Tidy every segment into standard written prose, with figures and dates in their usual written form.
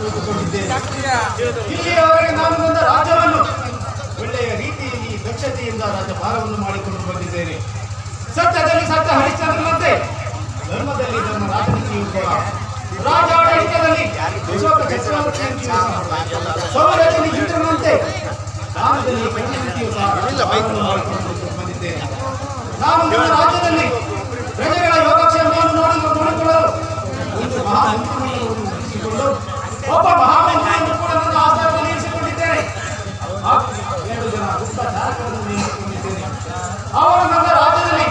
ಕುಳಿತುಕೊಂಡಿದ್ದೇನೆ. ಇಲ್ಲಿಯವರೆಗೆ ನಾನು ನನ್ನ ರಾಜ್ಯವನ್ನು ಒಳ್ಳೆಯ ರೀತಿಯಲ್ಲಿ ದಕ್ಷತೆಯಿಂದ ರಾಜ್ಯಭಾರವನ್ನು ಮಾಡಿಕೊಂಡು ಬಂದಿದ್ದೇನೆ. ಸತ್ಯದಲ್ಲಿ ಸತ್ಯ ಹರಿಶ್ಚಂದ್ರನಂತೆ, ಧರ್ಮದಲ್ಲಿ ಧರ್ಮ ರಾಜನೀತಿಯೂ ಕೂಡ, ರಾಜಾಡಳಿತದಲ್ಲಿ ಅಶೋಕ ಚಕ್ರವರ್ತಿಯಂತೆಯೂ ಸಹ, ಸೌರದಲ್ಲಿ ಇಂದ್ರನಂತೆ, ದಾನದಲ್ಲಿ ಕಣ್ಣಿನಂತೆಯೂ ಸಹ ಮಾಡಿಕೊಂಡು ಬಂದಿದ್ದೇನೆ. ನಾನು ನನ್ನ ರಾಜ್ಯದಲ್ಲಿ ಪ್ರಜೆಗಳ ಯೋಗಕ್ಷೇಮವನ್ನು ನೋಡಿಕೊಳ್ಳಲು ಒಂದು ಮಹಾಮಂತ್ರಿಯನ್ನು ರೂಪಿಸಿಕೊಂಡು ಒಬ್ಬ ಮಹಾಮಂತ್ರಿಯನ್ನು ಕೂಡ ನನ್ನ ಆಸ್ಥಾನದಲ್ಲಿ ಇರಿಸಿಕೊಂಡಿದ್ದೇನೆ. 2 ಜನ ಗುಪ್ತಚಾರಕರನ್ನು ನೇಮಿಸಿಕೊಂಡಿದ್ದೇನೆ. ಅವರು ನನ್ನ ರಾಜ್ಯದಲ್ಲಿ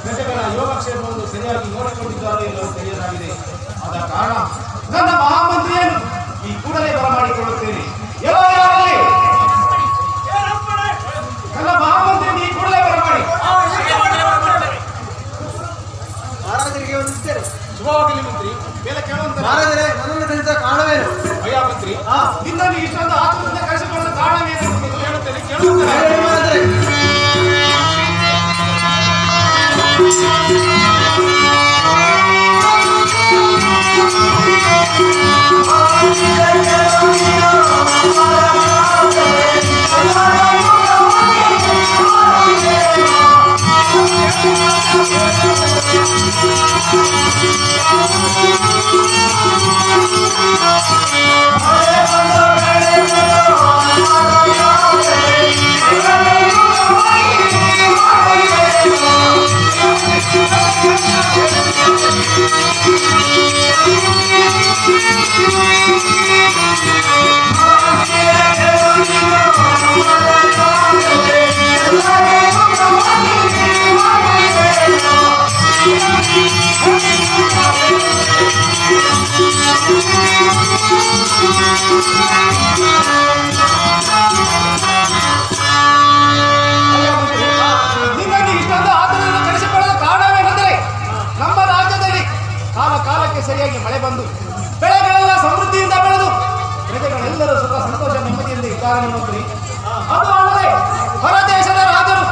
ಪ್ರಜೆಗಳ ಯೋಗಕ್ಷೇಮವನ್ನು ಸರಿಯಾಗಿ ನೋಡಿಕೊಂಡಿದ್ದಾರೆ ಎನ್ನುವುದು ತಿಳಿಯಲಾಗಿದೆ. ಆದ ಕಾರಣ ನನ್ನ ಮಹಾಮಂತ್ರಿಯನ್ನು ಈ ಕೂಡಲೇ ಬರಮಾಡಿಕೊಳ್ಳುತ್ತೇನೆ. ಯಾರಲ್ಲಿ ನನ್ನ ಮಹಾಮಂತ್ರಿಯನ್ನು ಈ ಕೂಡಲೇ ಬರಮಾಡಿ. ಶುಭವಾಗಲಿ ಮಂತ್ರಿ. ಮೇಲೆ ಕೇಳುವಂತ ನನ್ನನ್ನು ಕಳಿಸಿದ ಕಾರಣವೇನು? ಅಯ್ಯ ಮಂತ್ರಿ, ನಿನ್ನನ್ನು ಇಷ್ಟೊಂದು ಆತುರದಿಂದ ಕಳಿಸಿಕೊಳ್ಳಲು ಕಾರಣವೇನು ಹೇಳುತ್ತೇನೆ, ಕೇಳುವಂತ. ಸರಿಯಾಗಿ ಮಳೆ ಬಂದು ಬೆಳೆಗಳೆಲ್ಲ ಸಮೃದ್ಧಿಯಿಂದ ಬೆಳೆದು ಪ್ರಜೆಗಳೆಲ್ಲರೂ ಸುಖ ಸಂತೋಷ ನೆಮ್ಮದಿಯಿಂದ ಇದ್ದಾರೆ ಮಂತ್ರಿ. ಅದು ಅಲ್ಲದೆ ಹೊರ ದೇಶದ ರಾಜರು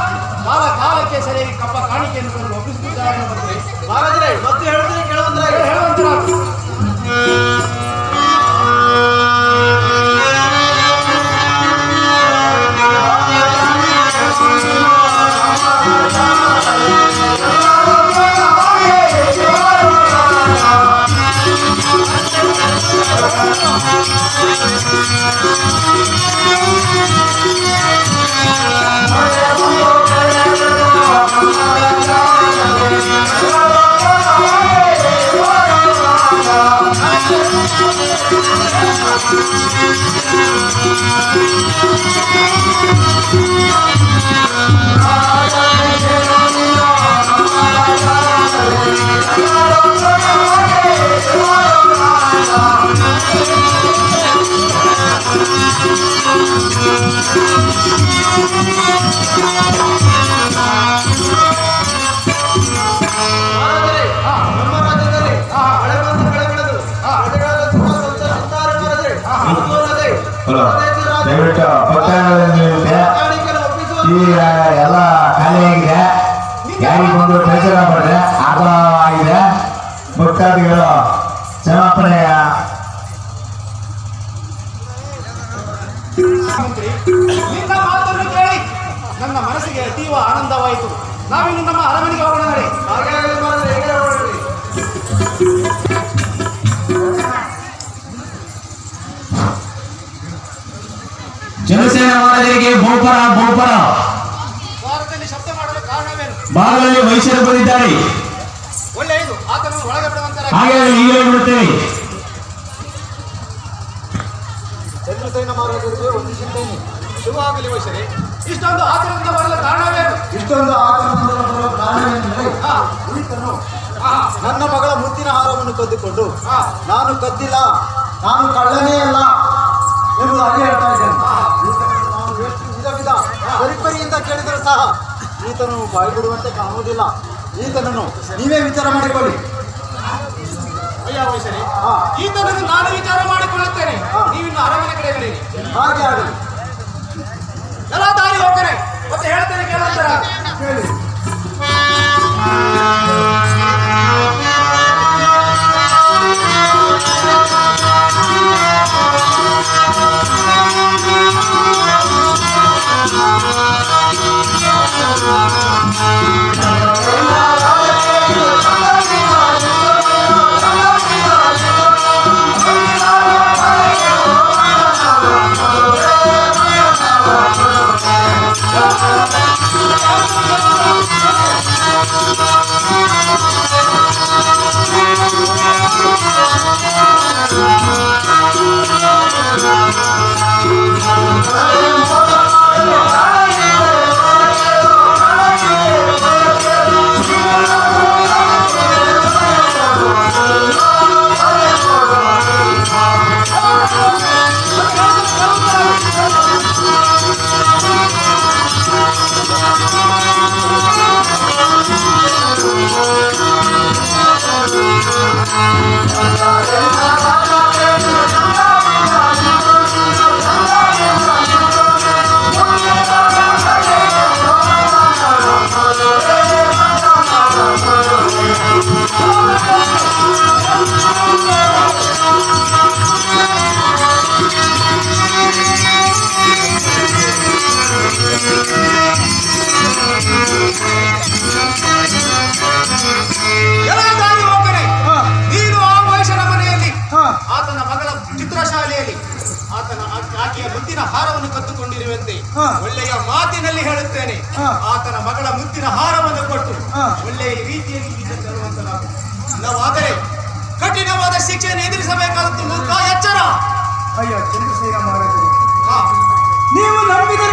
ಕಾಲ ಕಾಲಕ್ಕೆ ಸರಿಯಾಗಿ ಕಪ್ಪ ಕಾಣಿಕೆಯನ್ನು ತಂದು ಒಪ್ಪಿಸುತ್ತಿದ್ದಾರೆ ಮಂತ್ರಿ. ಮಹಾರಾಜರೇ, ಮತ್ತೆ ಹೇಳಿದ್ರೆ ಹೇಳುವಂತರಾಗಿ ದಯವಿಟ್ಟು ಈಗ ಎಲ್ಲ ಖಾಲಿಯಾಗಿದೆ. ಯಾರಿಗೆ ಬಂದು ಬೇಸರ ಮಾಡಿದ್ರೆ ಆಗಿದೆ. ಭಕ್ತಾದಿಗಳು ಕ್ಷಮಾಪಣೆಯ ನಿನ್ನ ಮಾತನ್ನು ಕೇಳಿ ನನ್ನ ಮನಸ್ಸಿಗೆ ಅತೀವ ಆನಂದವಾಯಿತು. ನಾವಿನ್ನು ನಮ್ಮ ಅರಮನೆಗೆ ಹೋಗೋಣ ನೋಡಿ. ಜನಸೇನಾ ಮಹಾರಾಜರಿಗೆ ಬಹುಪರ ಭಾರತದಲ್ಲಿ ಶಬ್ದ ಮಾಡಲು ಕಾರಣವೇನು? ಭಾಗದಲ್ಲಿ ವೈಶ್ಯರು ಬಂದಿದ್ದಾರೆ. ಒಳ್ಳೆಯದು, ಆತನನ್ನು ಒಳಗೆ ಬಿಡುವಂತ ಹಾಗೆ ಈಗಲೇ ಬಿಡುತ್ತೇವೆ. ಚಂದ್ರಸೇನ ಮಹಾರಾಜರಿಗೆ ವಂದಿಸುತ್ತೇನೆ. ಶುಭವಾಗಲಿ ವೈಶ್ಯರೇ. ಇಷ್ಟೊಂದು ಆತನದಿಂದ ಬರಲು ಕಾರಣವೇನು? ಇಷ್ಟೊಂದು ಆತನದಿಂದ ಬರಲು ಕಾರಣವೇನೆಂದರೆ ಈತನು ನನ್ನ ಮಗಳ ಮುತ್ತಿನ ಹಾರವನ್ನು ಕದ್ದುಕೊಂಡು ನಾನು ಕದ್ದಿಲ್ಲ, ನಾನು ಕಳ್ಳನೇ ಅಲ್ಲ ಎಂಬುದಾಗಿ ಹೇಳ್ತಾ ಇದ್ದೇನೆ. ನಾನು ಎಷ್ಟು ವಿಧ ಪರಿಪರಿಯಿಂದ ಕೇಳಿದರೂ ಸಹ ಈತನು ಬಾಯಿ ಬಿಡುವಂತೆ ಕಾಣುವುದಿಲ್ಲ. ಈತನನ್ನು ನೀವೇ ವಿಚಾರ ಮಾಡಿಕೊಳ್ಳಿ. ಅಯ್ಯ ವೈಶ್ಯರೇ, ಈತನನ್ನು ನಾನು ವಿಚಾರ ಮಾಡಿಕೊಳ್ಳುತ್ತೇನೆ. ನೀವಿನ್ನು ಅರಮನೆ ಕಡೆ ನಡೆಯಿರಿ. ಹಾಗೆ ಆಗಲಿ. ಎಲ್ಲ ದಾರಿ ಹೋಗ್ತಾರೆ ಮತ್ತೆ ಹೇಳ್ತೇನೆ, ಕೇಳುವಂತರ ಹೇಳಿ. ಎಲ್ಲ ದಾರಿ ಹೋಗನೆ ನೀನು ಆ ವೈಶ್ಯನ ಮನೆಯಲ್ಲಿ ಆತನ ಮಗಳ ಚಿತ್ರಶಾಲೆಯಲ್ಲಿ ಆಕೆಯ ಮುತ್ತಿನ ಹಾರವನ್ನು ಕತ್ತುಕೊಂಡಿರುವಂತೆ ಒಳ್ಳೆಯ ಮಾತಿನಲ್ಲಿ ಹೇಳುತ್ತೇನೆ. ಆತನ ಮಗಳ ಮುತ್ತಿನ ಹಾರವನ್ನು ಕೊಟ್ಟು ಒಳ್ಳೆಯ ರೀತಿಯಲ್ಲಿ ಈಗ ತರುವಂತನಾಗು. ಇಲ್ಲವಾದರೆ ಕಠಿಣವಾದ ಶಿಕ್ಷೆಯನ್ನು ಎದುರಿಸಬೇಕಾದದ್ದು ಮೂರ್ಖ ಎಚ್ಚರ. ಅಯ್ಯ ಚಂದ್ರಸೇನ ಮಹಾರಾಜರು, ಹಾ, ನೀವು ನಂಬಿದರೆ